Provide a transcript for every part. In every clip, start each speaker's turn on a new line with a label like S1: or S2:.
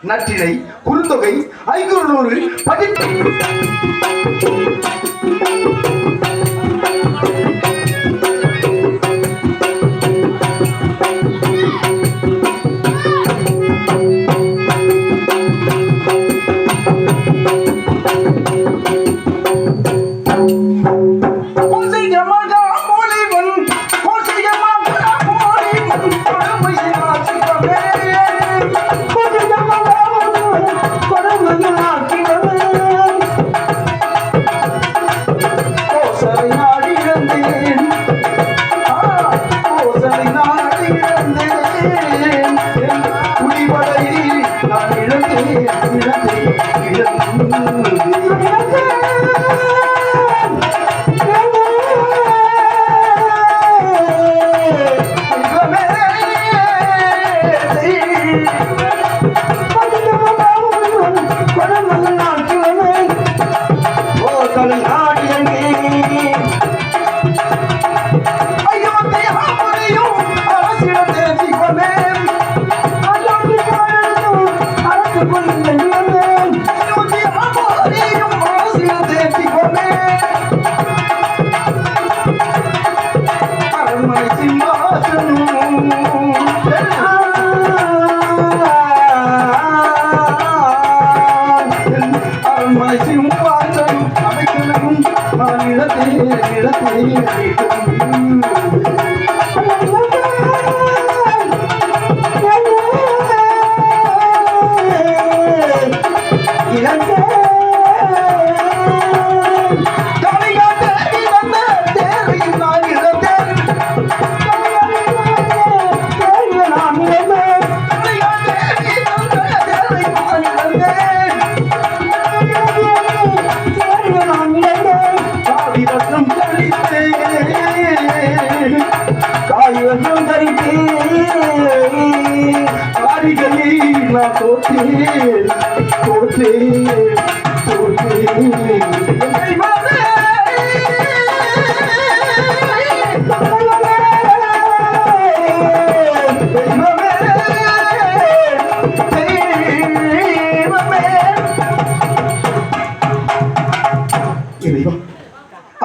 S1: நற்றிணை, குறுந்தொகை, ஐங்குறுநூறு பதிப்பு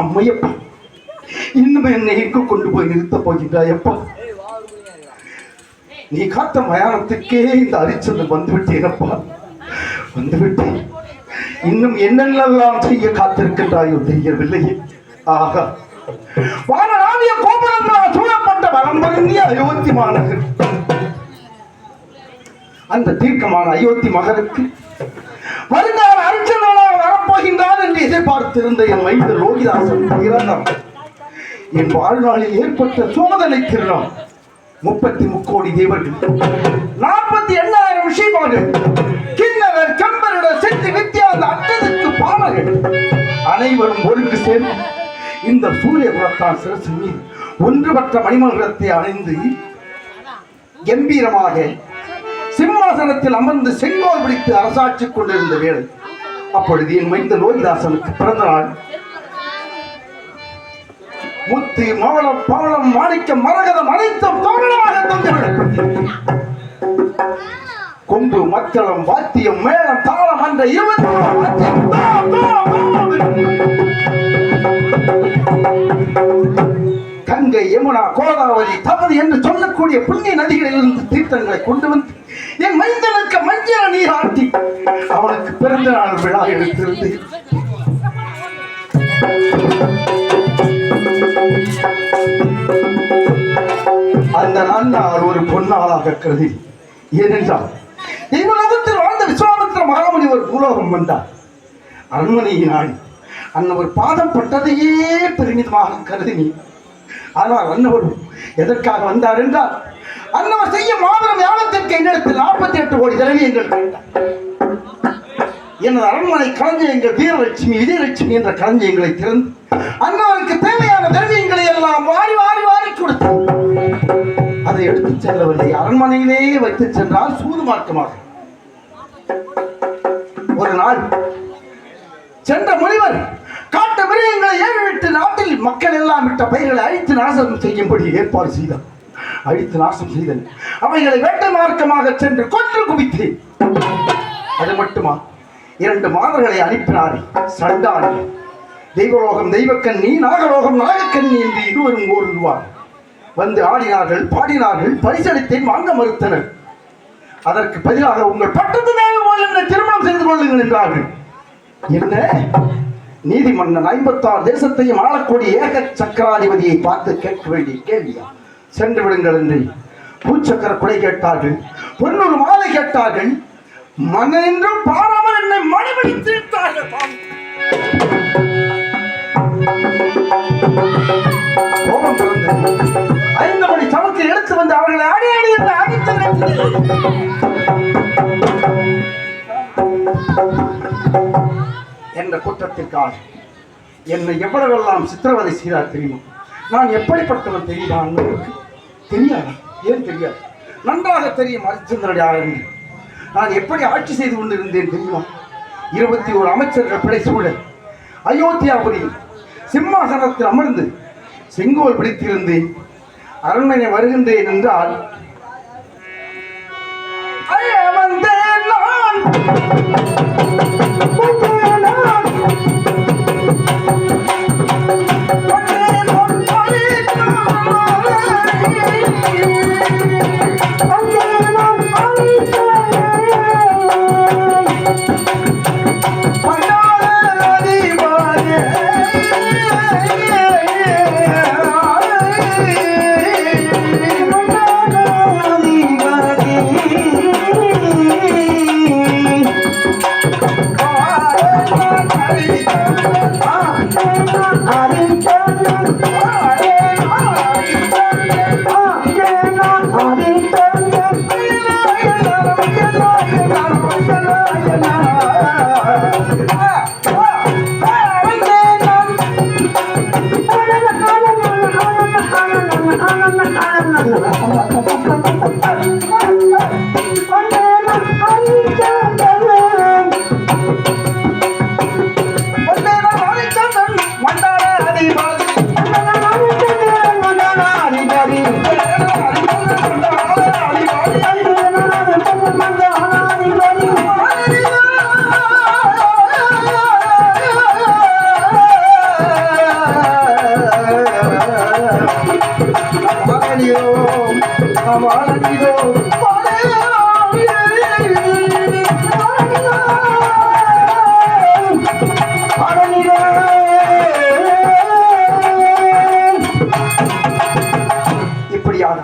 S1: அம்மையப்பா, இன்னும் என்னை எங்கு கொண்டு போய் நிறுத்தப் போகின்றாயப்பா? நீ காத்த மயானத்துக்கே இந்த அரிச்சந்திரன் வந்துவிட்டேனப்பா, வந்துவிட்டேன். இன்னும் என்னென்னலாம் செய்ய காத்திருக்கின்றாயோ தெரியவில்லையே. ஆகா, வானராவிய கோபுரங்களால் சூழப்பட்ட வலம் பொருந்திய அயோத்தி மாநகர், அந்த தீர்க்கமான அயோத்தி மகனுக்கு வருங்கால அரிச்சந்திரனாக வரப்போகின்றான் என்று எதிர்பார்த்திருந்த என் மைந்த லோகிதாசன் பிறந்தான். என் வாழ்நாளில் ஏற்பட்ட சோதனை திருநாள். 33 கோடி தேவர்கள், 48,000 விஷயமாக கிண்ணவர் கம்பரிட சென்று வித்தியா அந்த அட்டத்துக்கு பாவர்கள் அனைவரும் ஒழுங்கு சேர்ந்து இந்த சூரியகுலத்தான் சிரசு மீது ஒன்றுபட்ட மணிமண்டலத்தை அணிந்து கம்பீரமாக சிம்மாசனத்தில் அமர்ந்து செங்கோல் பிடித்து அரசாட்சி கொண்டிருந்த வேளை. அப்பொழுது என் மைந்த லோகிதாசனுக்கு பிறந்த நாள். முத்து, மாவளம், பவளம், மாணிக்கம், மரகதம் அனைத்தும் தோரணமாக தந்துவிடப்பட்டது. கொம்பு, மத்தளம், வாத்தியம், மேளம், தாளம் என்ற 20 கங்கை, யமுனா, கோதாவரி, தமதி என்று சொல்லக்கூடிய புண்ணிய நதிகளிலிருந்து தீர்த்தங்களை கொண்டு வந்து என் மைந்தனுக்கு மஞ்சள் நீர் ஆட்டி அவனுக்கு பிறந்த நாள் விழா எடுத்திருந்து அந்த நாள் ஒரு பொன்னாளாக கருதி. ஏனென்றால் தேவலோகத்தில் வாழ்ந்த விஸ்வாமித்திர மகாமுனி ஒரு பூலோகம் வந்தார். அரண்மனையினால் அன்னவர் பாதம் பட்டதையே பெருமிதமாக கருதினி. ஆனால் அன்னவர் எதற்காக வந்தார் என்றால், அன்னவர் செய்ய மாபெரும் யாகத்திற்கு என்னிடத்தில் 48 கோடி திரவியங்கள் கேட்டார். எனது அரண்மனை களஞ்சியங்கள் வீரலட்சுமி, விஜயலட்சுமி என்ற களஞ்சியங்களை திறந்து அன்னவருக்கு தேவையான திரவியங்களை எல்லாம் வாரி வாரி வாரி கொடுத்து அதை எடுத்துச் செல்லவில்லை. அரண்மனையிலேயே வைத்து சென்றால் சூது மார்க்கமாக. ஒரு நாள் சென்ற முனிவர் காட்டு மிருகங்களை ஏறிவிட்டு நாட்டில் மக்கள் எல்லாம் விட்ட பயிர்களை அழித்து நாசம் செய்யும்படி ஏற்பாடு செய்தார். அழித்து நாசம் செய்தனர். அவைகளை வேட்டை மார்க்கமாக சென்று கொன்று குவித்தேன். மட்டுமா 2 மாதர்களை அனுப்பினார் சண்டாளி. தெய்வலோகம் தெய்வக்கண்ணி, நாகலோகம் நாகக்கண்ணி என்று இருவரும் ஓடுவார். வந்து ஆடினார்கள், பாடினார்கள், பரிசளித்தேன் வாங்க மறுத்தனர். அதற்கு பதிலாக உங்கள் பட்டத்து தேவை என்னை திருமணம் செய்து கொள்ளுங்கள் என்றார்கள். என்ன நீதிமன்னன் 56 தேசத்தையும் ஆளக்கூடிய ஏக சக்கராதிபதியை பார்த்து கேட்க வேண்டிய கேள்வியா? சென்று விடுங்கள் என்று பூச்சக்கர குடை கேட்டார்கள், பொன்னொரு மாலை கேட்டார்கள். மன்னென்றும் பாராமல் என்னை மணிபடி தீர்த்தார்கள். கோபம் பிறந்தது. 5 மணி சமத்தை எடுத்து வந்து அவர்களை அடி அடி என்று அடித்து என்ற குற்றத்திற்காக என்னை எவ்வளவெல்லாம் சித்திரவதை செய்தார் தெரியுமா? நான் எப்படிப்பட்டவன் தெரியுமா? அண்ணனுக்கு தெரியாது. ஏன் தெரியாது? நன்றாக தெரியும். ஹரிச்சந்திரன் நான் எப்படி ஆட்சி செய்து கொண்டிருந்தேன் தெரியுமா? 21 அமைச்சர்கள் பிழை சூழ அயோத்தியாபுரியில் சிம்மாசனத்தில் அமர்ந்து செங்கோல் பிடித்திருந்தேன். அரண்மனை வருகின்றேன் என்றால்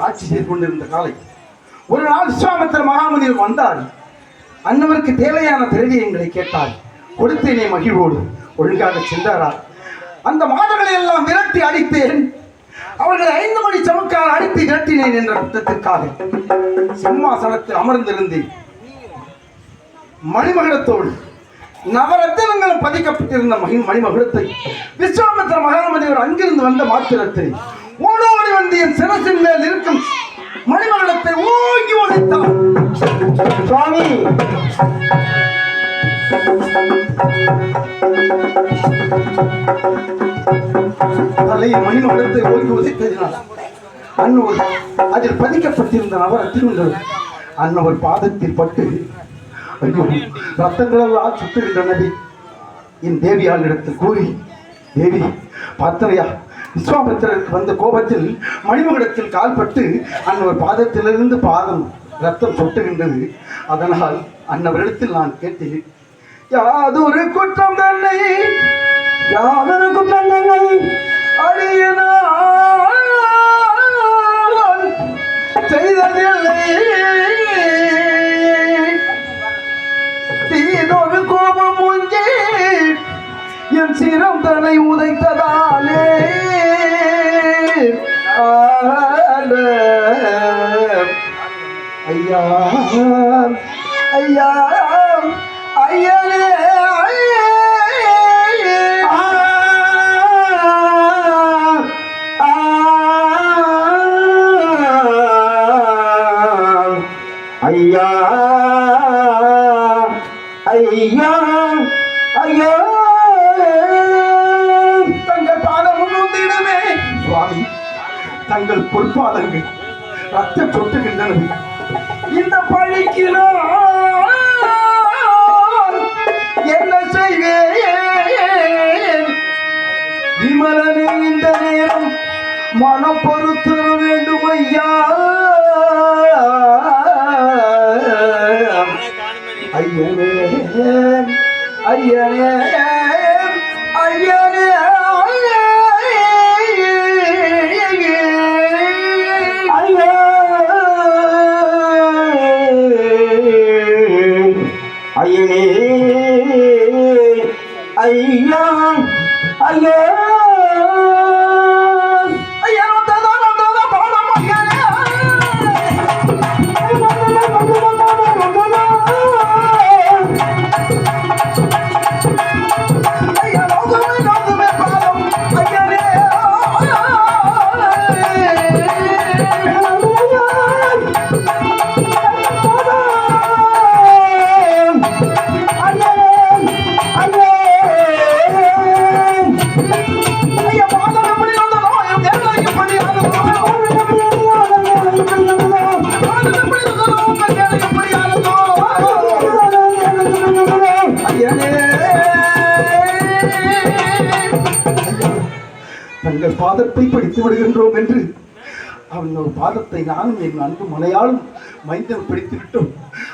S1: ஆட்சி செய்து கொண்டிருந்த காலை ஒரு நாள் விஸ்வாமித்திர மகாமுனிவர் வந்தார். அன்னவருக்கு தேவையான திரவியங்களை கேட்டார். கொடுத்தேனே மகிழ்வோடு. ஒழுங்காக சென்றார். அந்த மாதங்களை எல்லாம் விரட்டி அடித்தேன். அவர்களை 5 மணி சமக்கால் அடித்து விரட்டினேன் என்ற குற்றத்திற்காக சிம்மாசனத்தில் அமர்ந்திருந்தேன். மணிமகுடத்தோடு நவரத்தினங்களும் பதிக்கப்பட்டிருந்த மணிமகுடத்தை விஸ்வாமித்திர மகாமுனிவர் அங்கிருந்து வந்த மாத்திரத்தை ஓடோடி வந்து என் சிரசின் மேல் இருக்கும் மணிமகுடத்தை ஓங்கி உடைத்தார். சுவாமி, தலையில் மணிமகுடத்தை ஓங்கி உதைத்ததினால் அன்னவர் அதில் பதிக்கப்பட்டிருந்த நவரத்தினங்கள் அன்னவர் பாதத்தில் பட்டு ஐயோ ரத்தங்களெல்லாம் சுட்டுகின்றனவே. என் தேவியால் இடத்தில் கூறி, தேவி பார்த்தனையா, விஸ்வாமித்திரருக்கு வந்த கோபத்தில் மணிமகுடத்தில் கால்பட்டு அன்னவர் பாதத்திலிருந்து பாதம் ரத்தம் சொட்டுகின்றது. அதனால் அன்னவரிடத்தில் நான் கேட்டேன், யாதொரு குற்றம் தன்னை யாதொரு குற்றம் தன்னை அடியனான் செய்ததில்லை. தீதொரு கோபம் ஒன்றே என் சிரம் தன்னை உதைத்ததாலே ஐயா ஐயா ஐயனே ஐயா ஐயா ஐயா தங்கள் பாதம் முன்னிடமே சுவாமி, தங்கள் பொற்பாதங்கள் ரத்தம் சொட்டுகின்றன. இந்த பழிக்கு பொறுத்தர வேண்டும் ஐயா. ஐயனே ஐயனே ஐயனே ஐயனே ஐயா ஐயா தங்கள் பாதத்தை பிடித்து விடுகின்றோம் என்று அவன் ஒரு பாதத்தை நானும் என் அன்பு மனையாலும் மைந்தன் பிடித்து விட்டோம்.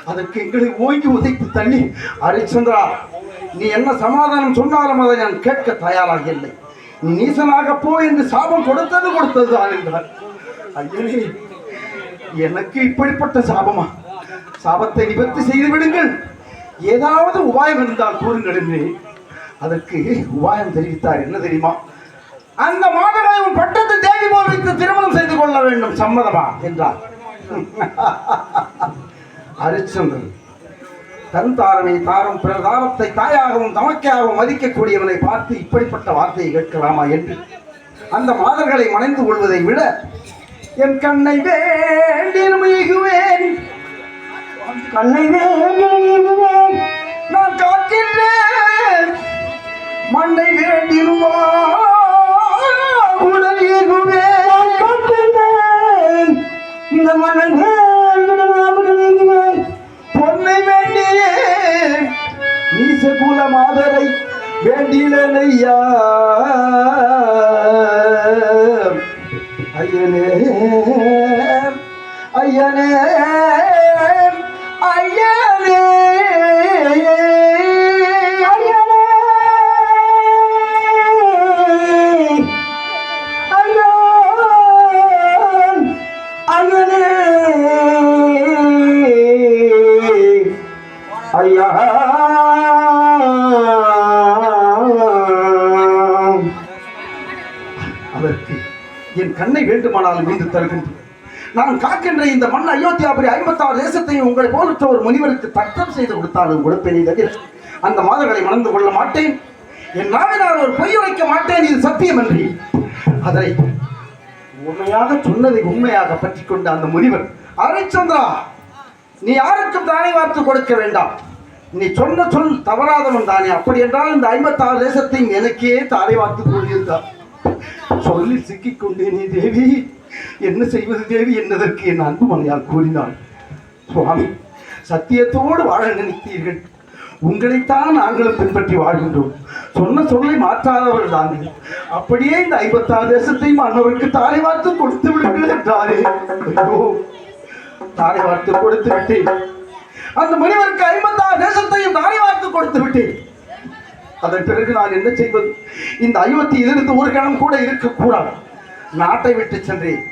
S1: அதற்கு எங்களை ஓங்கி உதைத்து தள்ளி, ஹரிச்சந்திரா, நீ என்ன சமாதானம் சொன்னாலும் அதை நான் கேட்க தயாராக இல்லை. நீ நீசனாக போ என்று சாபம் கொடுத்ததுதான் என்றார். ஐயனே, எனக்கு இப்படிப்பட்ட சாபமா? சாபத்தை நிவர்த்தி செய்து விடுங்கள், ஏதாவது உபாயம் இருந்தால் கூறுங்கள் என்று அதற்கு உபாயம் தெரிவித்தார். என்ன தெரியுமா? அந்த மாதங்களை உன் பட்டத்து தேவி போல் வைத்து திருமணம் செய்து கொள்ள வேண்டும், சம்மதமா என்றார். ஹரிச்சந்திரன் தன் தாரமே தாரம் பிறர் தாரத்தை தாயாகவும் தமக்கையாகவும் மதிக்கக்கூடியவனை பார்த்து இப்படிப்பட்ட வார்த்தையை கேட்கலாமா என்று அந்த மாதர்களை மணைந்து கொள்வதை விட என் கண்ணை வேண்டியுவேன், கண்ணை வேண்டியுவேன், நான் காக்கின்றேன், மண்ணை வேண்டிடுவான் உடல் ஏகுவேன், காக்கின்றேன், இந்த மண்ணை வேண்டிடுவேன், பொன்னை வேண்டியே நீசகுல மாதரை வேண்டினேன் ஐயா. ஐயனே ஐயனே ஐயனே ஐயா அதற்கு என் கண்ணை வேண்டுமானாலும் மீண்டு தருகின்றேன். நான் காக்கின்ற இந்த மண் அயோத்தியாபுரி 56 தேசத்தையும் உங்களை போன்ற ஒரு முனிவருக்கு தட்டம் செய்து கொடுத்தாலும் கொடுப்பேனே தவிர அந்த மாதர்களை மணந்து கொள்ள மாட்டேன். என் நாவினால் ஒரு பொய் உரைக்க மாட்டேன், இது சத்தியம் என்று அதை உண்மையாக சொன்னதை உண்மையாக பற்றி கொண்ட அந்த முனிவர், ஹரிச்சந்திரா, நீ யாருக்கும் தானே வார்த்து கொடுக்க வேண்டாம், நீ சொன்ன சொல் தவறாதவன் தானே, அப்படி என்றால் இந்த 56 தேசத்தையும் எனக்கே தாரை வார்த்து கொண்டிருந்தார். சொல்லி சிக்கிக்கொண்டேனே தேவி, என்ன செய்வது தேவி என்னதற்கு என் அன்பு மனையால் கூறினாள். சுவாமி, சத்தியத்தோடு வாழ நினைத்தீர்கள், உங்களைத்தான் நாங்களும் பின்பற்றி வாழ்கின்றோம், சொன்ன சொல்லை மாற்றாதவர்கள் தாங்கள், அப்படியே இந்த 56 தேசத்தையும் அன்னவருக்கு தாரை வார்த்து கொடுத்து விடுங்கள் என்றாரே. ஐயோ, தாரை வார்த்து கொடுத்து விட்டேன், அந்த முனிவருக்கு 56 தேசத்தையும் தாரை வார்த்து கொடுத்து விட்டேன். அதன் பிறகு நான் என்ன செய்வது? இந்த அயோத்தியிலிருந்து ஒரு கணம் கூட இருக்கக்கூடாது, நாட்டை விட்டு சென்றேன்.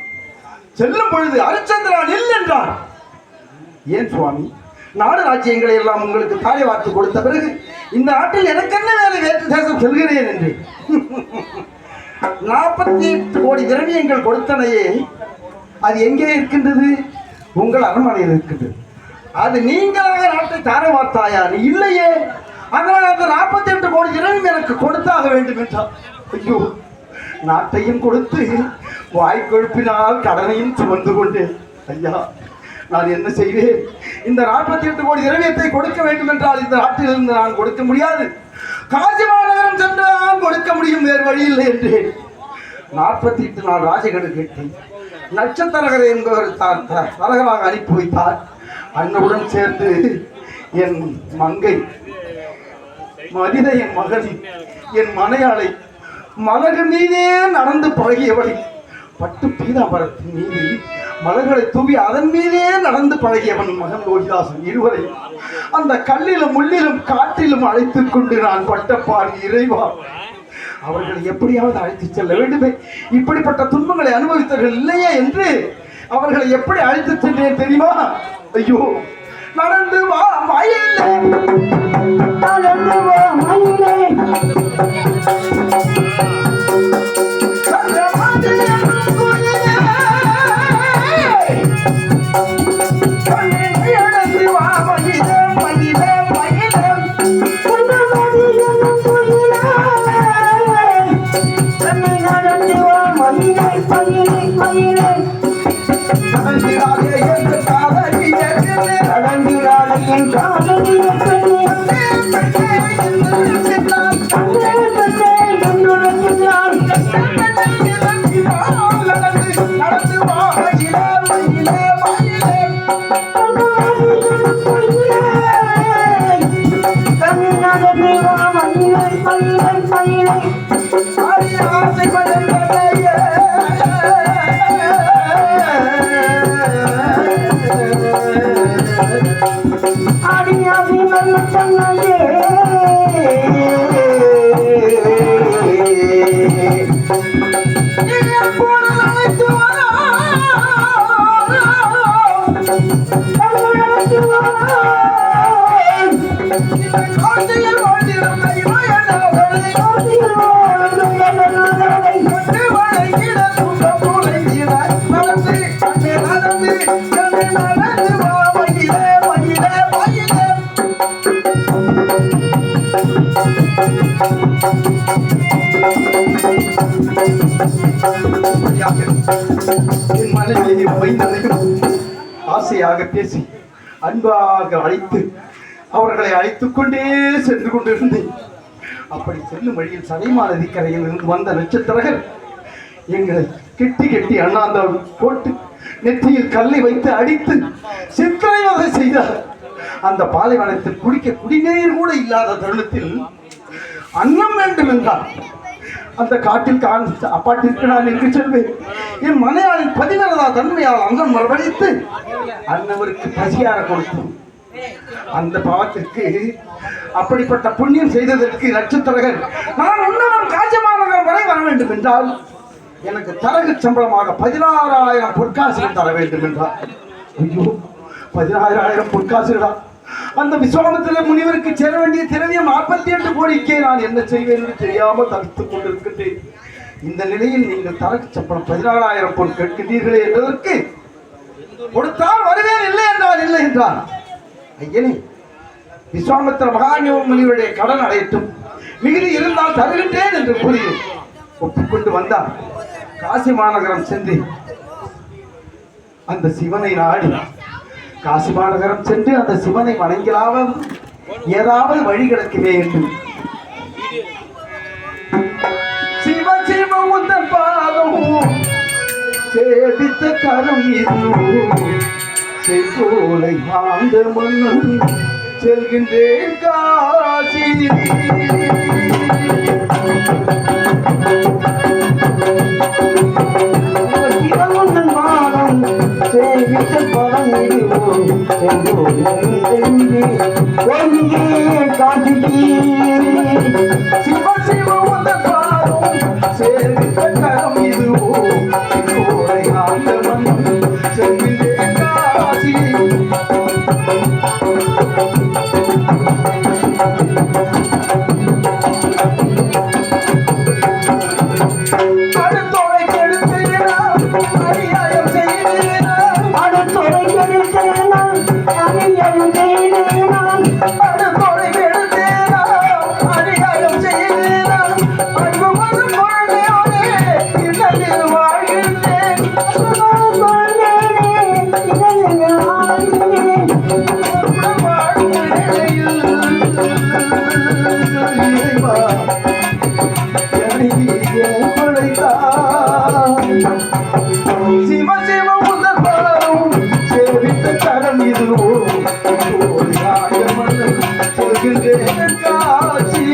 S1: செல்லும் பொழுது ஹரிச்சந்திரா நில் என்றார். ஏன் சுவாமி, நாடு ராஜ்யங்களை எல்லாம் உங்களுக்கு தாரை வார்த்து கொடுத்த பிறகு இந்த நாட்டில் எனக்கு என்ன வேலை, வேற்று தேசம் செல்கிறேன் என்று 48 கோடி திரவியங்கள் கொடுத்தனையே, அது எங்கே இருக்கின்றது? உங்கள் அரண்மனையில் இருக்கின்றது. அது நீங்களாக நாட்டை தாரை வார்த்தாயா? நீ இல்லையே. அதனால் அந்த 48 கோடி திரவியம் எனக்கு கொடுத்தாக வேண்டும் என்றார். ஐயோ, நாட்டையும் கொடுத்து வாய்க்கொழுப்பினால் கடனையும் சுமந்து கொண்டேன். ஐயா, நான் என்ன செய்வேன்? இந்த 48 கோடி திரவியத்தை கொடுக்க வேண்டும் என்றால் இந்த நாட்டிலிருந்து நான் கொடுக்க முடியாது, காசி மாநகரம் சென்று நான் கொடுக்க முடியும், வேறு வழி இல்லை என்றேன். 48 நாள் ராஜகடு கேட்டேன். நட்சத்திரகரை என்பவர் தரகராக அனுப்பி வைத்தார். அண்ணனுடன் சேர்ந்து என் மங்கை மதிதை, என் மகளின், என் மனையாளை மலகு மீதே நடந்து பழகியவளை பட்டு பீதாம்பரத்தின் மீது மலர்களை தூவி அதன் மீதே நடந்து பழகியவன் மகன் லோகிதாசன். இருவரை அந்த கல்லிலும் முள்ளிலும் காற்றிலும் அழைத்துக் கொண்டு நான் பட்டப்பாடு இறைவா, அவர்களை எப்படியாவது அழைத்து செல்ல வேண்டுமே. இப்படிப்பட்ட துன்பங்களை அனுபவித்தவர்கள் இல்லையே என்று அவர்களை எப்படி அழைத்து சென்றேன் தெரியுமா? ஐயோ, நடந்து வா மயிலே, நடந்து வா மயிலே, என் மனைவியை வைத்ததையும் ஆசையாக பேசி அன்பாக அழைத்து அவர்களை அழைத்துக் கொண்டே சென்று கொண்டிருந்தேன். அப்படி செல்லும் வழியில் சடைமா நதிக்கரையில் இருந்து வந்த நட்சத்திரர்கள் எங்களை கெட்டி கெட்டி அண்ணாந்தால் போட்டு நெற்றியில் கல்லை வைத்து அடித்து சித்திரைவதை செய்தார். அந்த பாலைவனத்தில் குடிக்க குடிநீர் கூட இல்லாத தருணத்தில் அன்னம் வேண்டும் என்றார். அந்த காட்டில் அப்பாட்டிற்கு நான் எங்கு செல்வேன்? என் மனையாளின் பதிவிரதா தன்மையால் அங்கம் வரவழைத்து அன்னவருக்கு பசியார கொடுத்தோம். அந்த பாவத்திற்கு அப்படிப்பட்ட புண்ணியம் செய்ததற்கு நட்சத்திரர்கள் நான் உன்னவன் காஜமாநகரம் வரை வர வேண்டும் என்றால் எனக்கு தரகு சம்பளமாக 16,000 பொற்காசுகள் தர வேண்டும் என்றார். ஐயோ, 16,000 பொற்காசுகளா? அந்த விஸ்வாமித்திர முனிவருக்கு சேர வேண்டிய திரவியம் 48 கோடிக்கே நான் என்ன செய்வேன் என்று தெரியாமல் தடுத்துக் கொண்டிருக்கின்றேன். இந்த நிலையில் நீங்கள் தரகு சம்பளம் 16,000 பொன் கேட்கின்றீர்களே என்பதற்கு கொடுத்தால் வருவேன், இல்லை என்றால் இல்லை என்றார். ஐயனே, விஸ்வாமித்திர மகாஞ முனிவருடைய கடன் அடையட்டும், மிகுதி இருந்தால் தருகின்றேன் என்று கூறி ஒப்புக்கொண்டு வந்தார். காசி மாநகரம் சென்று அந்த சிவனை நாடி காசி மாநகரம் சென்று அந்த சிவனை வணங்கலாவது ஏதாவது வழி கிடக்குமே என்று சிவ சிவ உந்தன் பாதம் சேவித்த கரம் இது செங்கோலை ஆந்த மன்னன் செல்கின்றேன் காசி. சிவ சிவ உந்தன் பாதம் சேவித்த கரம் இதுவோ செங்கோலை ஆந்த மன்னன் செல்கின்றேன் காசி. சிவ சிவ உந்தன் பாதம் சேவித்த கரம் இதுவோ சொல்கின்றேன் காசி.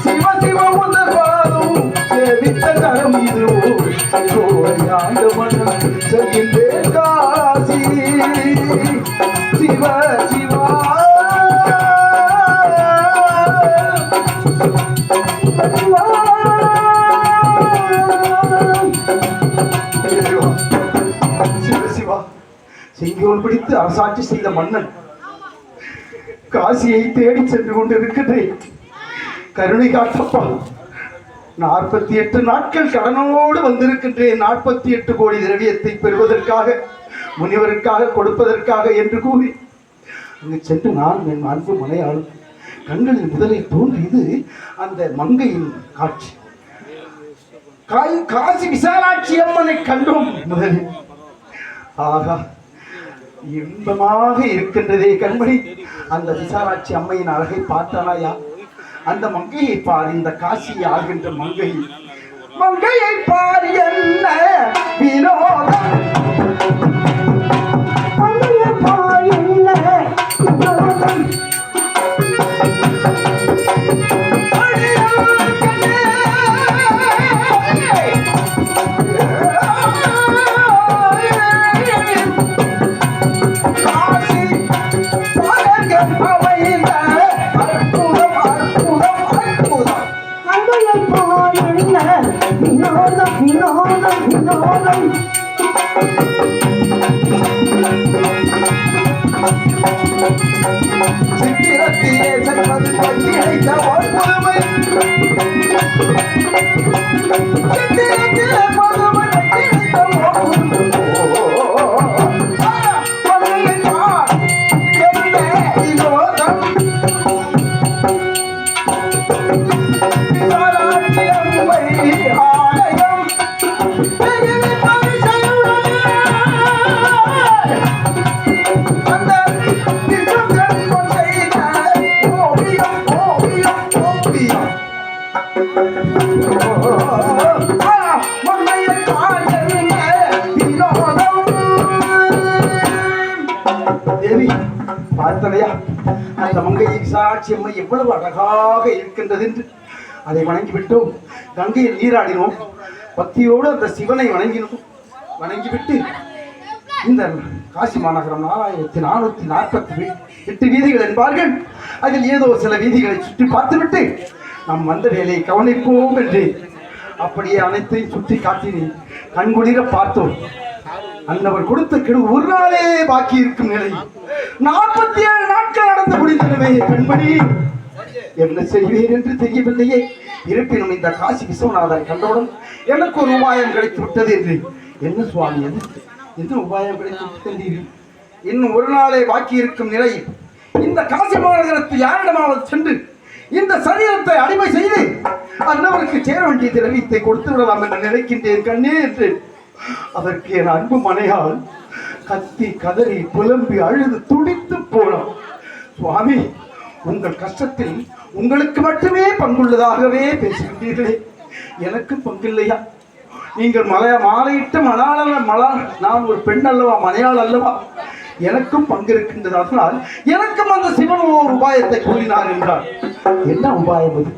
S1: சிவ சிவ உணர்வாலும் சேவித்த தரம் இது ஆண்டவன் செய்கின்றே காசி சிவ சிவா சிவ சிவா செங்கோல் பிடித்து அரசாட்சி செய்த மன்னன் காசியை தேடி சென்று கொண்டிருக்கின்றேன். கருணை காட்டப்பா. 48 நாட்கள் கடனோடு வந்திருக்கின்றேன். 48 கோடி திரவியத்தை பெறுவதற்காக, முனிவருக்காக கொடுப்பதற்காக என்று கூறி அங்கு சென்று நான் என் அன்பு மனையாளும் கண்களில் முதலில் தோன்றியது அந்த மங்கையின் காட்சி. காசி விசாலாட்சி அம்மனை கண்டோம் முதலில். ஆகா, இன்பமாக இருக்கின்றதே கண்மணி. அந்த விசாலாட்சி அம்மையின் அழகை பார்த்தானாயா? அந்த மங்கையை பார், இந்த காசியை ஆகின்ற மங்கையை பார், என்ன வினோதம், மங்கையை பார், என்ன வினோதம். சித்திரத்திலே செல்வது பற்றி அழைத்த ஒரு புதுமை, சித்திரத்திலே பதுமை அழைத்த ஒரு தேவி பார்த்தனையா? அந்த மங்கையை விசாலாட்சி அம்மை எவ்வளவு அழகாக இருக்கின்றது என்று அதை வணங்கிவிட்டோம். கங்கையில் நீராடினோம். பக்தியோடு அந்த சிவனை வணங்கினோம். வணங்கிவிட்டு இந்த காசி மாநகரம் 4448 வீதிகள் என்பார்கள். அதில் ஏதோ சில வீதிகளை சுற்றி பார்த்துவிட்டு நாம் வந்த வேலையை கவனிப்போம் என்று அப்படியே அனைத்தையும் சுற்றி காட்டினேன். கண்குளிர பார்த்தோம். அன்னவர் கொடுத்த கெடு ஒரு நாளே பாக்கி இருக்கும் நிலை. 47 நாட்கள் நடந்து முடிந்தனவே கண்மணி. என்ன செய்வேன் என்று தெரியவில்லையே. இருப்பினும் இந்த காசி விஸ்வநாதன் கண்டவுடன் எனக்கு ஒரு உபாயம் கிடைத்து விட்டது என்று. என்ன சுவாமி, என்ன உபாயம் கிடைத்து விட்டீர்கள்? இன்னும் ஒரு நாளே பாக்கி இருக்கும் நிலையில் இந்த காசி மாநகரத்தில் யாரிடமாவது சென்று இந்த சரீரத்தை அடிமை செய்து அன்னவருக்கு சேர வேண்டிய திரவியத்தை கொடுத்து விடலாம் என்று நினைக்கின்றேன் கண்ணே என்று. அதற்கு என் அன்பு மனையால் கத்தி கதறி புலம்பி அழுது துடித்து போனான். சுவாமி, உங்கள் கஷ்டத்தில் உங்களுக்கு மட்டுமே பங்குள்ளதாகவே பேசுகின்றீர்களே, எனக்கு பங்கில்லையா? நீங்கள் மாலையிட்ட நான் ஒரு பெண் அல்லவா, மனையாள் அல்லவா? எனக்கும் பங்கு இருக்கின்றது. அதனால் எனக்கும் அந்த சிவன் ஒரு உபாயத்தை கூறினார் என்றார். என்ன உபாயம் அது?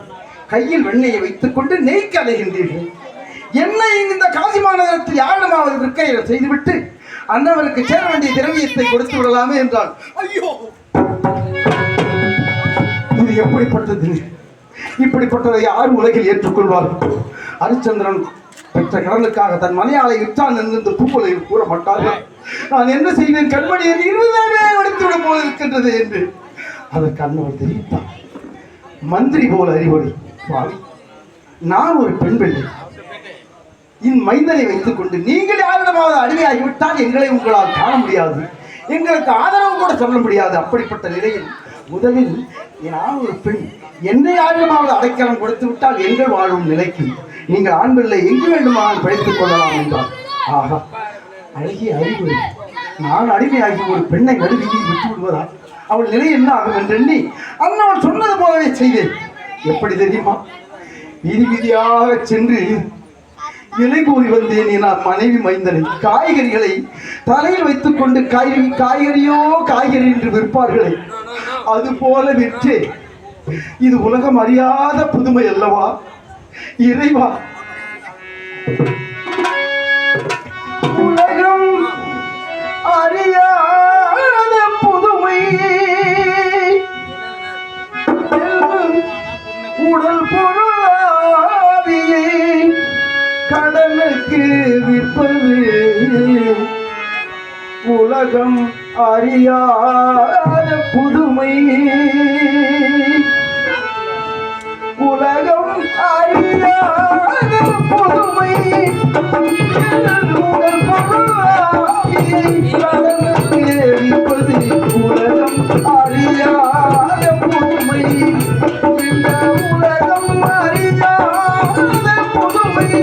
S1: கையில் வெண்ணெயை வைத்துக் கொண்டு நெய்க்கு அலைகின்றீர்கள். என்னை இந்த காசி மாநகரத்தில் யாரிடமாவது இருக்க செய்துவிட்டு அன்னவருக்கு சேர வேண்டிய திரவியத்தை கொடுத்து விடலாமே என்றால், ஐயோ, இது எப்படிப்பட்டது? இப்படிப்பட்டதை யார் உலகில் ஏற்றுக்கொள்வார்? ஹரிச்சந்திரன் பெற்ற கடனுக்காக தன் மனையாளை விற்றான் என்று பூப்பொலையில் கூற மாட்டார்கள். நான் என்ன செய்வேன் கண்மணி, இருதயமே வெடித்துவிடும் போல இருக்கின்றது என்று. அதற்கு அன்னவர் தெரிவித்தார். மந்திரி போல அறிவுரை, சுவாமி, நான் ஒரு பெண் பிள்ளை. மைந்தனை வைத்துக் கொண்டு நீங்கள் யாரிடமாவது அடிமையாகிவிட்டால் எங்களை உங்களால் காண முடியாது, எங்களுக்கு ஆதரவு கூட சொல்ல முடியாது. அப்படிப்பட்ட நிலையில் முதலில் நான் ஒரு பெண், என்னை யாரிடமாவது அடைக்கலம் கொடுத்து விட்டால் எங்கள் வாழும் நிலைக்கு நீங்கள் ஆண் பிள்ளை எங்கு வேண்டுமானால் படித்துக் கொள்ளலாம் என்றார். ஆகா, அழகிய அறிவு! நான் அடிமையாகி ஒரு பெண்ணை நடுவியில் விட்டு விடுவதா? அவள் நிலை என்ன ஆகும் என்றெண்ணி அண்ணவள் சொன்னது போலவே செய்தேன். எப்படி தெரியுமா? வீதி வீதியாக சென்று நிலை கூறி வந்தேன். நான் மனைவி மைந்தனை காய்கறிகளை தலையில் வைத்துக் கொண்டு காய்கறியோ காய்கறி என்று விற்பார்களே, அது போல விற்றே. இது உலகம் அறியாத புதுமை அல்லவா? இறைவா, உலகம் அறியாத புதுமை, உடல் பொருளாவியை கடனுக்கு விற்பது. உலகம் அறியாத புதுமை, உலகம் அறியாத புதுமை, உடல் பொருளாவியை கடனுக்கு விற்பது. உலகம் அறியாத புதுமை, இந்த உலகம் அறியாத புதுமை.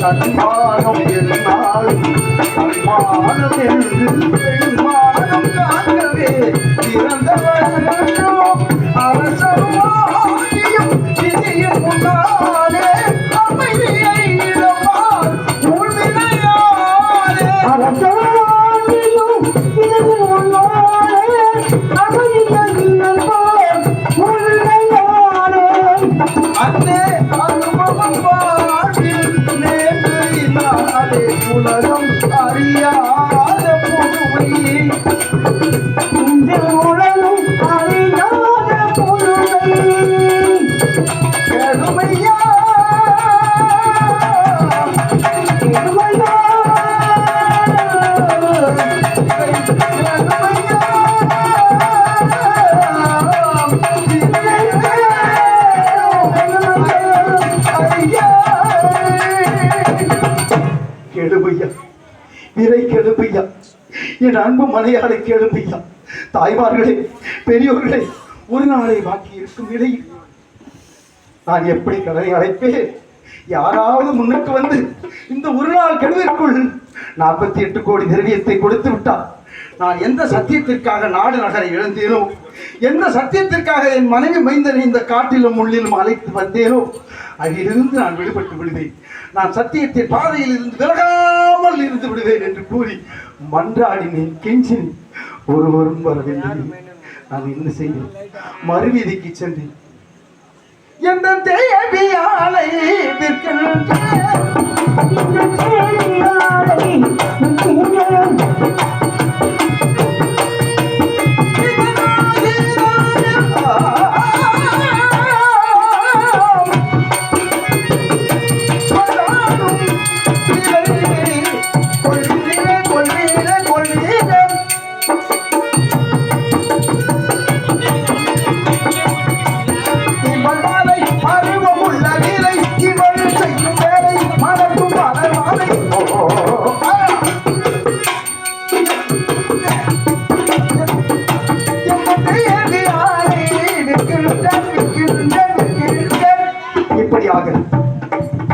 S1: தன்மானம் என்னாலும் தன்மானம் என்று பெண்மானம் காக்கவே இறந்தவர்களோ அரசரும் விதியும் முன்னாலே அமைதியை இழப்பார் உள்வினையாலே அரசரும் விதியும் முன்னாலே அமைதியை இழப்பார் உள்வினையாலே அன்னே அனுபவம் உலகம் அறியாத புதுமை, இந்த உலகம் அறியாத புதுமை. கடுமையா கெடுமையா, என் அன்பு மனையாளை கெடுமையா. தாய்மார்களே, பெரியோர்களே, ஒரு நாளை பாக்கி இருக்கும் நிலையில் நான் எப்படி கடனை அடைப்பேன்? யாராவது முன்னுக்கு வந்து இந்த ஒரு நாள் கெடுவிற்குள் 48 கோடி திரவியத்தை கொடுத்து விட்டார். நான் எந்த சத்தியத்திற்காக நாடு நகரை இழந்தேனோ, எந்த சத்தியத்திற்காக என் மனைவி மைந்தனை இந்த காட்டிலும் முள்ளிலும் அழைத்து வந்தேனோ, அதிலிருந்து நான் விடுபட்டு விடுவேன். நான் சத்தியத்தின் பாதையில் இருந்து விலகாமல் இருந்து விடுவேன் என்று கூறி மன்றாடினேன், கெஞ்சினேன். ஒருவரும் வரவில்லை. நான் என்ன செய்தேன்? மறுவீதிக்கு சென்றேன். எந்த தேவியாலை விற்கின்ற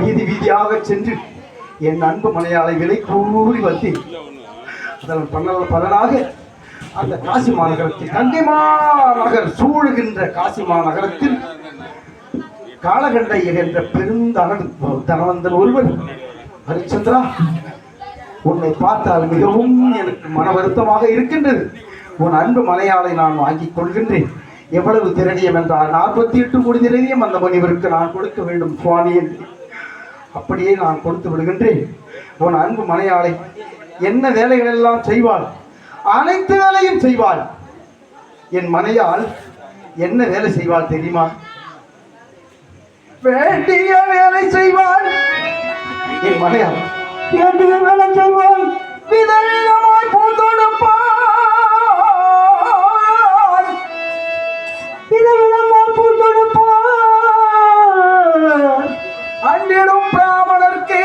S1: வீதி வீதியாக சென்று என் அன்பு மனையாளை விலை கூறி வந்தேன். அதன் பலனாக அந்த காசி மாநகரத்தில் கங்கை மாநகர் சூழுகின்ற காசி மாநகரத்தில் காலகண்டை என்ற தனவந்தன் ஒருவன், ஹரிச்சந்திரா, உன்னை பார்த்தால் மிகவும் எனக்கு மன வருத்தமாக இருக்கின்றது. உன் அன்பு மலையாளை நான் வாங்கிக் கொள்கின்றேன். எவ்வளவு திரவியம் என்றால் 48 கோடி திரவியம் அந்த முனிவருக்கு நான் கொடுக்க வேண்டும் சுவாமி என்று. அப்படியே நான் கொடுத்து விடுகின்றேன். உன் அன்பு மலையாளை என்ன வேலைகள் எல்லாம் செய்வாள், அனைத்து வேலையும் செய்வாள். என் மனையாள் என்ன வேலை செய்வாள் தெரியுமா? வேண்டிய வேலை செய்வாள். என் மனையாள் வேண்டிய வேலை செய்வாள். விதவிதமாய் பூந்தொடுப்பாள், விதவிதமாய் பூந்தொடுப்பாள். அன்றிடும் பிராமணர்க்கு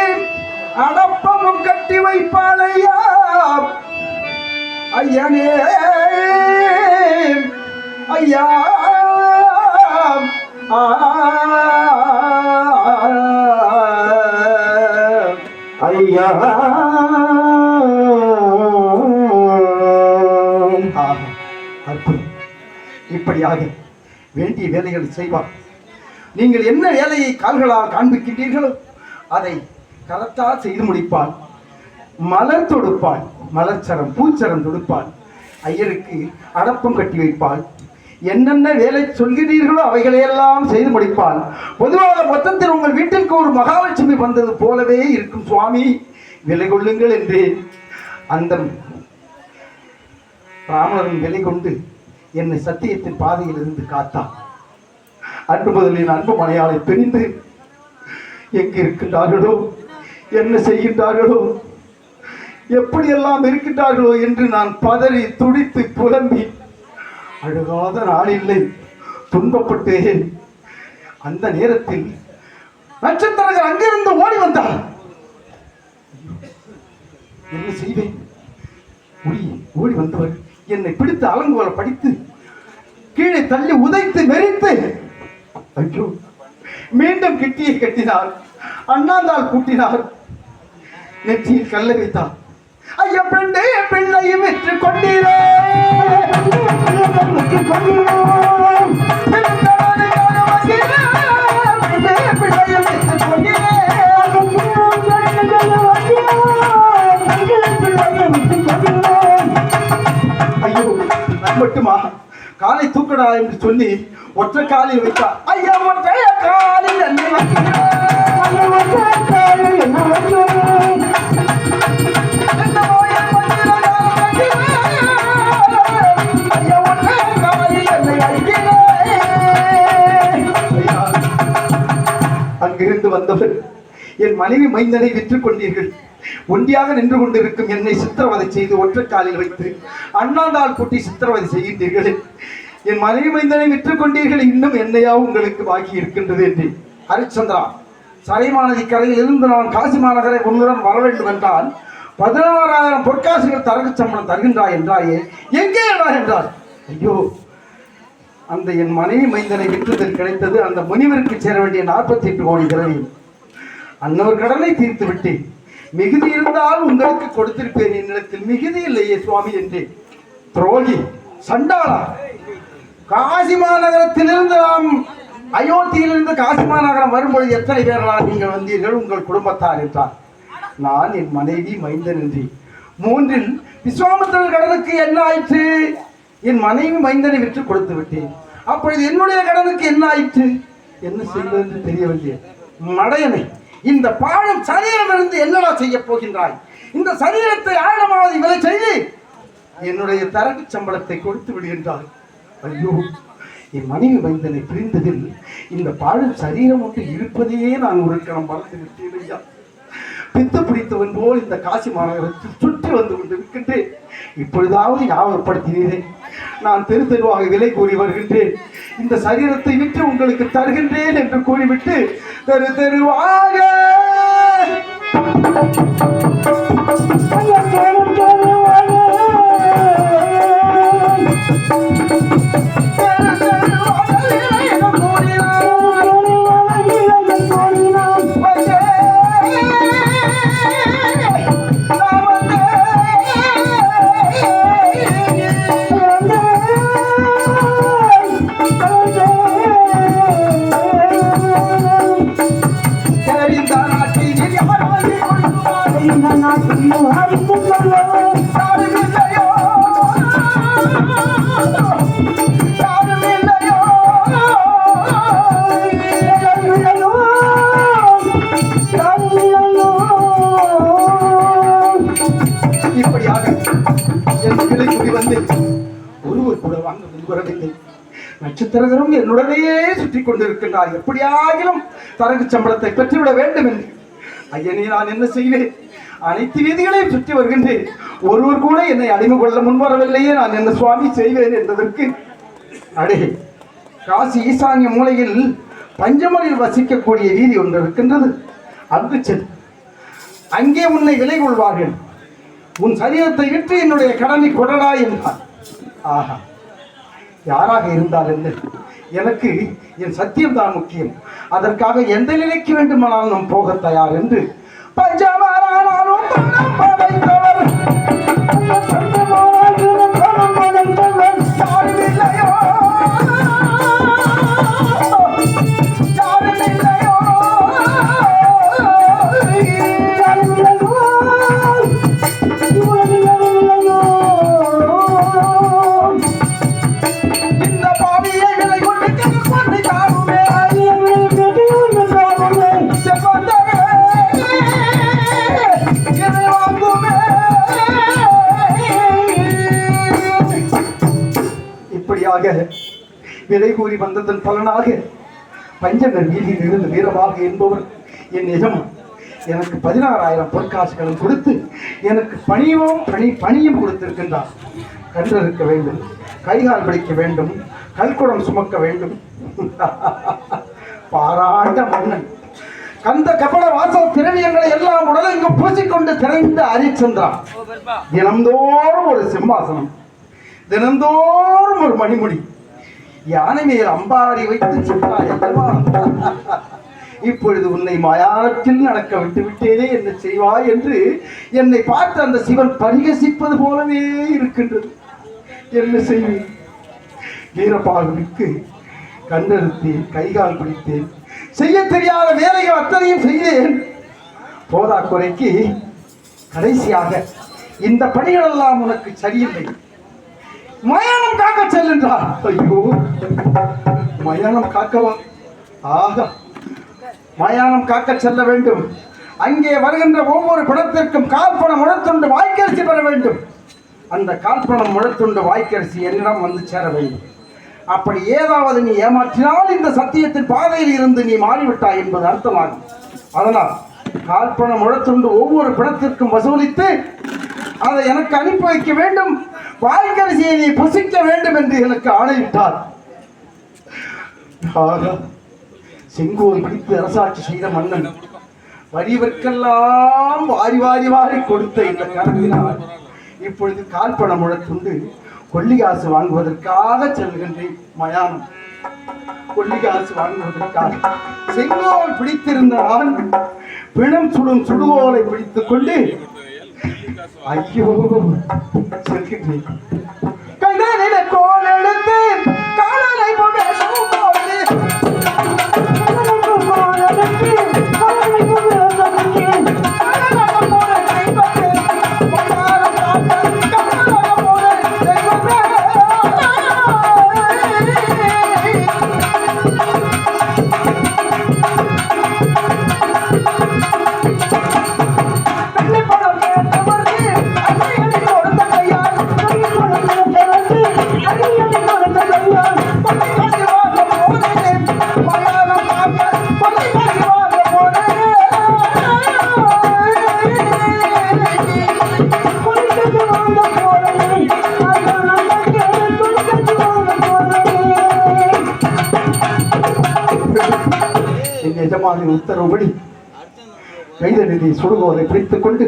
S1: அடப்பமும் கட்டி வைப்பாள். ஐயா ஐயனே ஐயா ஐயா. அற்புதம். இப்படியாக வேண்டிய வேலைகளை செய்வார். நீங்கள் என்ன வேலையை கால்களால் காண்பிக்கின்றீர்களோ அதை கரத்தால் செய்து முடிப்பாள். மலர் தொடுப்பாள், மலர்ச்சரம் பூச்சரம் தொடுப்பாள். ஐயருக்கு அடப்பம் கட்டி வைப்பாள். என்னென்ன வேலை சொல்கிறீர்களோ அவைகளையெல்லாம் செய்து முடிப்பாள். பொதுவாக மொத்தத்தில் உங்கள் வீட்டிற்கு ஒரு மகாலட்சுமி வந்தது போலவே இருக்கும் சுவாமி, விலை கொள்ளுங்கள் என்று அந்த ராமனின் விலை கொண்டு என்னை சத்தியத்தின் பாதையில் இருந்து காத்தான். அன்று முதலில் அன்பு மனையாளை பிரிந்து எங்கு இருக்கின்றார்களோ, என்ன செய்கின்றார்களோ, எப்படியெல்லாம் இருக்கின்றார்களோ என்று நான் பதறி துடித்து புலம்பி அழுகாத நாளில்லை, துன்பப்பட்டேன். அந்த நேரத்தில் நட்சத்திரங்கள் அங்கிருந்து ஓடி வந்தார். என்ன செய்வேன்? ஓடி வந்தவர் என்னை பிடித்து அலங்குவல படித்து கீழே தள்ளி உதைத்து மெரித்து, ஐயோ, மீண்டும் கிட்டியை கட்டினார். அண்ணாந்தால் கூட்டினார். நெற்றியில் கல்லை வைத்தார். ஐயா பெண்ணே, பிள்ளையும் வெற்றி கொண்டீரே, ஐயோ மட்டுமா காலை தூக்கடா என்று சொல்லி ஒற்றை காலில் வைத்தார். ஐயா ஒற்றை காலில் என்ன அங்கிருந்து வந்தவர், என் மனைவி மைந்தனை விற்றுக் கொண்டீர்கள். ஒண்டியாக நின்று கொண்டிருக்கும் என்னை சித்திரவதை செய்து ஒற்றை காலில் வைத்து அண்ணாந்தால் கூட்டி சித்திரவதை செய்கின்றீர்கள். என் மனைவி மைந்தனை விற்றுக் கொண்டீர்கள், இன்னும் என்னையா உங்களுக்கு பாக்கி இருக்கின்றது என்று. ஹரிச்சந்திரா, சரைமாநதி கரையில் இருந்து நான் காசி மாநகரை உன்னுடன் வர வேண்டும் என்றால் 16,000 பொற்காசுகள் தரகு சம்பளம் தருகின்றாய் என்றாயே, எங்கே என்றார். ஐயோ, அந்த என் மனைவி மைந்தனை விற்றதில் கிடைத்தது அந்த முனிவருக்கு சேர வேண்டிய 48 கோடி திரவியம். அன்னவர் கடனை தீர்த்து விட்டேன். மிகுதி இருந்தால் உங்களுக்கு கொடுத்திருப்பேன். என்னிடத்தில் மிகுதி இல்லையே சுவாமி என்றேன். துரோகி, சண்டாளா, காசி மாநகரத்திலிருந்து நாம் அயோத்தியிலிருந்து காசி மாநகரம் வரும்பொழுது எத்தனை பேர்களால் நீங்கள் வந்தீர்கள், உங்கள் குடும்பத்தார் என்றார். நான் என் மனைவி மைந்தன் என்றேன். 3இல் விஸ்வாமித்திரர் கடனுக்கு என்ன ஆயிற்று? என் மனைவி மைந்தனை விற்று கொடுத்து விட்டேன். அப்பொழுது என்னுடைய கடனுக்கு என்ன ஆயிற்று? என்ன செய்வது என்று தெரியவில்லை. மடையனை, இந்த பாழும் சரீரம் இருந்து என்னடா செய்ய போகின்றாய்? இந்த சரீரத்தை ஆழமாவதி விலை செய்து என்னுடைய தரகு சம்பளத்தை கொடுத்து விடுகின்றார். ஐயோ, என் மனைவி மைந்தனை பிரிந்ததில் இந்த பாழும் சரீரம் ஒன்று இருப்பதையே நான் ஒரு கணம் மறந்து விட்டேன். ஐயா, பித்து பிடித்தவன் போல் இந்த காசி மாநகரத்தில் சுற்றி வந்து கொண்டிருக்கின்றேன். இப்பொழுதாவது ஞாபகப்படுத்தினேன். நான் தெரு தெருவாக விலை கூறி வருகின்றேன். இந்த சரீரத்தை விட்டு உங்களுக்கு தருகின்றேன் என்று கூறிவிட்டு தெரு தெருவாக கூறினான். இப்படியாக என் கிளை குடி வந்து ஒருவர் கூட வாங்க முன்வரவில்லை. நட்சத்திரகரும் என்னுடனேயே சுற்றி கொண்டிருக்கின்றார். எப்படியாகிலும் தரகு சம்பளத்தை பெற்றுவிட வேண்டும் என்று. ஐயனே, நான் என்ன செய்வேன்? அனைத்து வீதிகளையும் சுற்றி வருகின்றேன். ஒருவர் கூட என்னை அடிமை கொள்ள முன்வரவில்லையே, நான் என்ன சுவாமி செய்வேன் என்பதற்கு அடே, காசி ஈசான்ய மூலையில் பஞ்சமரில் வசிக்கக்கூடிய வீதி ஒன்று இருக்கின்றது. அங்கு செல். அங்கே உன்னை விலை கொள்வார்கள். உன் சரீரத்தை விற்று என்னுடைய கடனை கொடடா என்றார். ஆஹா, யாராக இருந்தால் என்ன, எனக்கு என் சத்தியம்தான் முக்கியம். அதற்காக எந்த நிலைக்கு வேண்டுமானாலும் நாம் போக தயார் என்று பஞ்சமரானாலும் படைத்தவர் விலை கூறி வந்ததன் பலனாக பஞ்சனர் வீதியில் இருந்து வீரமாக என்பவர் என் எஜமான் எனக்கு 16,000 பொற்காசுகளும் கொடுத்து எனக்கு பணியும் கொடுத்திருக்கின்றார். கன்றிருக்க வேண்டும், கைகால் பிடிக்க வேண்டும், கல்குடம் சுமக்க வேண்டும். பாராட்ட மன்னன் கந்த கபட வாசல் திரவியங்களை எல்லாம் உடலெங்கும் பூசிக்கொண்டு திரைந்த ஹரிச்சந்திரா தினந்தோறும் ஒரு சிம்மாசனம், தினந்தோறும் ஒரு மணிமுடி, யானை மேல் அம்பாரி வைத்து சென்றாய் அல்லவா? இப்பொழுது உன்னை மயானத்தில் நடக்க விட்டுவிட்டேனே, என்ன செய்வாய் என்று என்னை பார்த்து அந்த சிவன் பரிகசிப்பது போலவே இருக்கின்றது. என்ன செய்வேன்? வீரபாகுவிற்கு கண்டெடுத்தேன், கைகால் பிடித்தேன், செய்ய தெரியாத வேலைகள் அத்தனையும் செய்தேன். போதா குறைக்கு கடைசியாக இந்த பணிகள் எல்லாம் உனக்கு சரியில்லை, மயானம் காக்க செல்கின்றார். ஐயோ, மயானம் காக்கவா? ஆகா, மயானம் காக்க செல்ல வேண்டும். அங்கே வருகின்ற ஒவ்வொரு பணத்திற்கும் கால்பணம் முழத்துண்டு வாய்க்கரிசி பெற வேண்டும். அந்த கால்பணம் முழத்துண்டு வாய்க்கரிசி என்னிடம் வந்து சேர வேண்டும். அப்படி ஏதாவது நீ ஏமாற்றினால் இந்த சத்தியத்தின் பாதையில் இருந்து நீ மாறிவிட்டாய் என்பது அர்த்தமாகும். அதனால் கால்பணம் முழத்துண்டு ஒவ்வொரு பணத்திற்கும் வசூலித்து அதை எனக்கு அனுப்பி வைக்க வேண்டும். வாய்க்கரிசியை நீ புசிக்க வேண்டும் என்று எனக்கு ஆணையிட்டார். செங்கோல் பிடித்து அரசாட்சி செய்த மன்னன் வரிவர்க்கெல்லாம் வாரி வாரி வாரி கொடுத்த இந்த காரணத்தினால் இப்பொழுது கால்பணம் முழத்துண்டு கொல்லிகாசு வாங்குவதற்காக செல்கின்றேன் மயானம். கொல்லிகாசு வாங்குவதற்காக செங்கோல் பிடித்திருந்த நான் பிணம் சுடும் சுடுகோலை பிடித்துக் கொண்டு ஐயோ செல்கின்றேன். கைதலில கோல் எடுத்து காலனை உத்தரவுபடி கைதெழுதி சுடுகோலை பிடித்துக் கொண்டு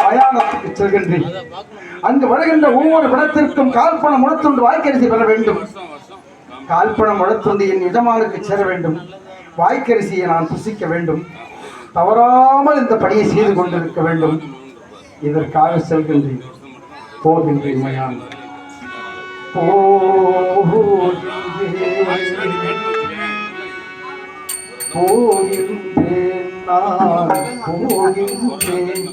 S1: மயானத்துக்கு செல்கின்றேன். அங்கு வருகின்ற ஒவ்வொரு பணத்திற்கும் கால்பணம் முழத்துண்டு வாய்க்கரிசி பெற வேண்டும். கால்பணம் முழத்துண்டு என் எஜமானுக்கு சேர வேண்டும். வாய்க்கரிசியை நான் புசிக்க வேண்டும். தவறாமல் இந்த பணியை செய்து கொண்டிருக்க வேண்டும். இதற்காக செல்கின்றேன், போகின்றேன் மயானம். போகின்றேன் நான் போகின்றேன்.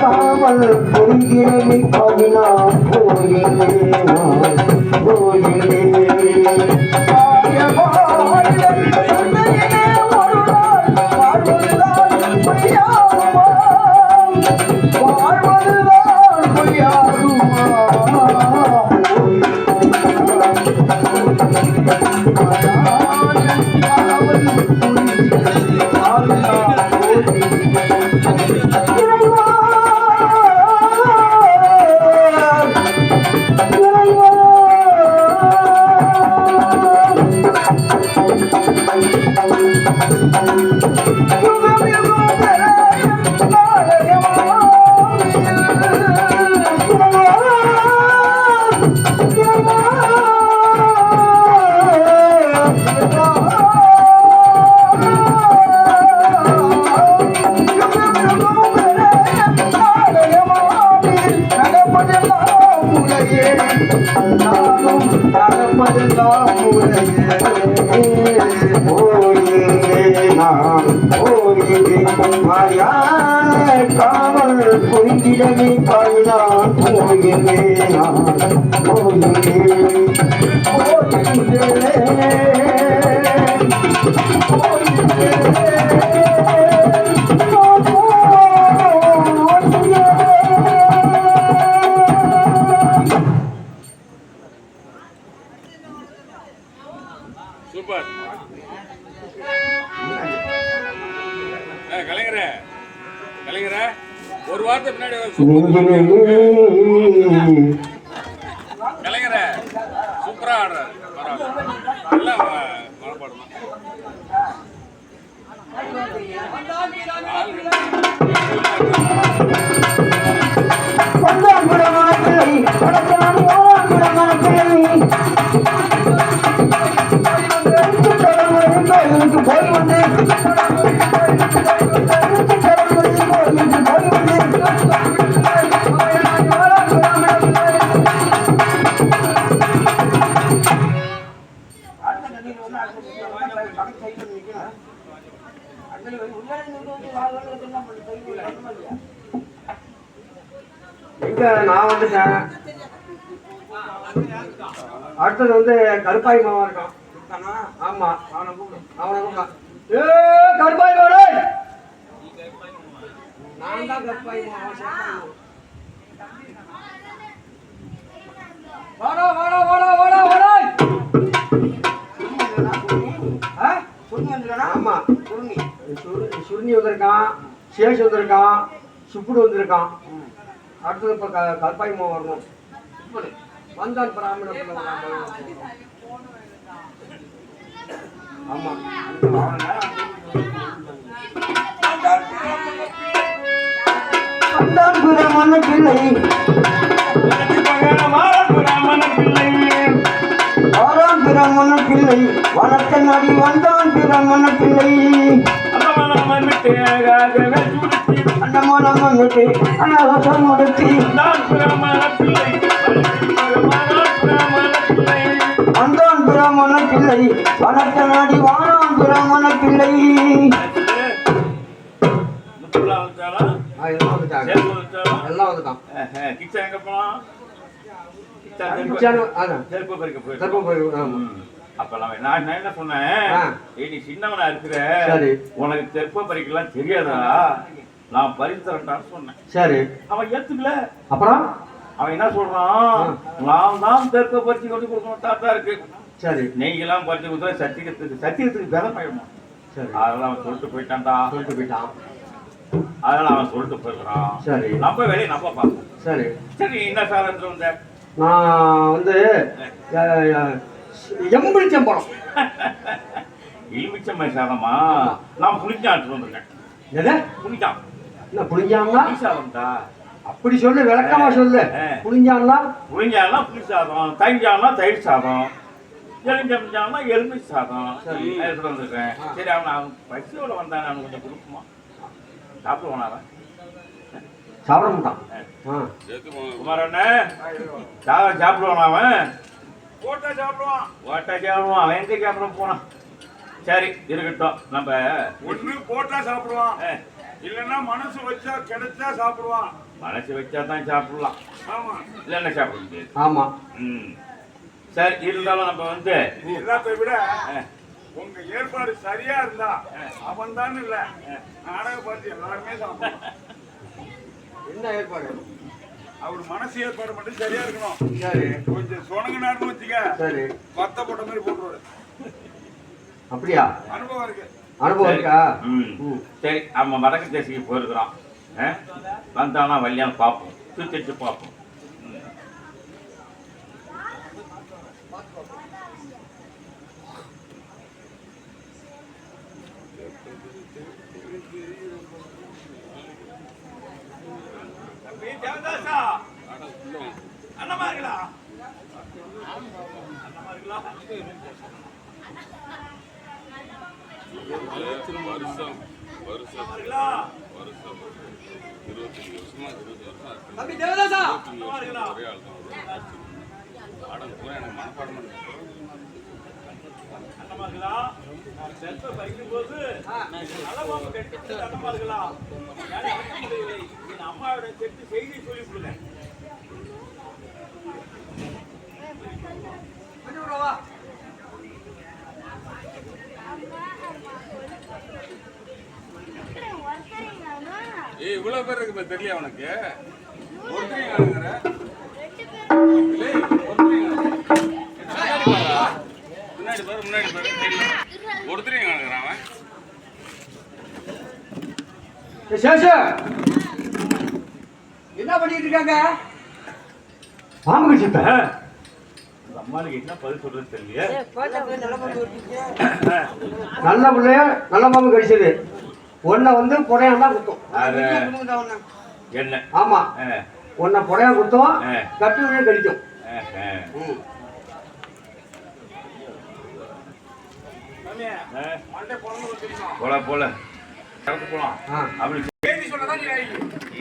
S1: காவல் பொருகினமே கவினான் காவல் பொருகிடமே கவினான்
S2: சூப்பர். கலைஞரே கலைஞரே ஒரு வார்த்தை பின்னாடி கலைஞரே சூப்பரா ஆடுறாரு. நல்லா மனப்பாடம்.
S3: நான் வந்துட்டேன். அடுத்தது வந்து கருப்பாய் மாவா இருக்கான். ஆமா அவனை கூப்பிடும். ஏ கருப்பாய் மாவா, நான் தான் கருப்பாய் மாவா. வாடா வாடா வாடா வாடா வாடா. ஆமா சுருணி வந்திருக்கான், சேஷ் வந்திருக்கான், சுப்புடு வந்திருக்கான். அடுத்தது இப்போ கல்பாய் மாவு வரணும். வந்தான் பிராமண. ஆமா வந்தான் பிராமண பிள்ளை, ஆறாம் பிராமண பிள்ளை, வணக்க நடி வந்தான் பிராமண பிள்ளை. அண்ணமானம் விட்டு அண்ணாவசம் முடித்து வந்தான் பிராமண பிள்ளை, வணக்க நாடி வானான் பிராமண பிள்ளை. எல்லாம் வந்துட்டான்.
S2: நான் என்ன சொன்னேன், நீ சின்னவனா இருக்கிற, உனக்கு தெற்ப பறிக்கலாம் தெரியாதா, நான் பறித்தரேன்டான்னு சொன்னேன்.
S3: சரி
S2: அவன் ஏத்துக்கல.
S3: அப்புறம்
S2: அவன் என்ன சொல்றான், நான் தான் தெற்ப பறிச்சு கொண்டு கொடுக்கணும் தாத்தா இருக்கு.
S3: சரி
S2: நெய்யெல்லாம் பறிச்சு கொடுத்தா சத்தியத்துக்கு பெதம் ஆயிடுமா. சரி அதெல்லாம் அவன் சொல்லிட்டு போயிட்டான்டா. அதனால அவன் சொல்லிட்டு போயிருக்கிறான். சரி நம்ம வேலையை நம்ம பார்ப்போம். சரி சரி என்ன சாதனத்துல வந்த?
S3: நான் வந்து எலுமிச்சம்பழம்.
S2: எலுமிச்சம்பழ சாதமா? நான் புளிச்சான் வந்துருக்கேன்.
S3: எதை
S2: புளிச்சான்?
S3: என்ன புளிஞ்சாங்களா?
S2: சாதம்டா.
S3: அப்படி சொல்லு, விளக்கமா சொல்லு. புளிஞ்சான்னா
S2: புளிஞ்சானா புளி சாதம், தயிஞ்சானா தயிர் சாதம், எலுமிச்சானா எலுமிச்சை சாதம் எடுத்துட்டு வந்திருக்கேன். சரி அவன் பசியோட வந்தானே, அவனுக்கு கொஞ்சம் கொடுக்குமா? சாப்பிடுவான் அவன்?
S3: சாப்பிட மாட்டான்.
S2: குமாரண்ணே சாப்பிடுவான் அவன்?
S4: போட்டா சாப்பிடுவான்.
S2: ஓட்டா சாப்பிடுவான். அவன் எங்க சாப்பிட போனான்? சரி இருக்கட்டும். நம்ம
S4: ஒண்ணு போட்டா சாப்பிடுவான், இல்லன்னா மனசு வச்சா கிடைச்சா சாப்பிடுவான்.
S2: மனசு வச்சா தான் சாப்பிடலாம்,
S4: ஆமா
S2: இல்லைன்னா சாப்பிட முடியாது.
S3: ஆமா.
S2: சரி இருந்தாலும் நம்ம வந்து
S4: எல்லாத்தையும் விட உங்க ஏற்பாடு சரியா இருந்தா அவன் தான் இல்ல நாடக பார்த்து எல்லாருமே சாப்பிடுவான்.
S3: என்ன ஏற்பாடு?
S4: அவர் மனசு ஏற்பாடு மட்டும் சரியா இருக்கணும்.
S3: சரி.
S4: கொஞ்சம் சொனங்கினாருன்னு வச்சுக்க,
S3: சரி.
S4: பத்த போட்ட மாதிரி போட்டுருவாரு.
S3: அப்படியா?
S4: அனுபவம் இருக்கு.
S3: அனுபவம் இருக்கா?
S2: சரி அவன் வடக்கு தேசிக்கு போயிருக்கிறான். வந்தானா வழியான்னு பார்ப்போம், தூக்கிட்டு பார்ப்போம். அண்ணமா இருக்கலாம். அம்மாவோட செட்டு செய்தி சொல்லி கொடுங்க.
S4: இவ்வளவு பேர் இருக்கு தெரியல உனக்கு?
S3: என்ன பண்ணிட்டு இருக்காங்க?
S1: பாம்பு கட்சித்த
S2: அம்மாளுக்கு என்ன பதில் சொல்றது தெரியல.
S3: நல்ல பிள்ளைய நல்ல பாம்பு கடிச்சது. ஒன்ன வந்து புடையாண்டா குத்தும்.
S2: என்ன?
S3: ஆமா, ஒன்ன புடையா குத்தும், கட்டுவே கடிக்கும்.
S2: போல போல போலாம் அப்படி
S4: சொன்னதான்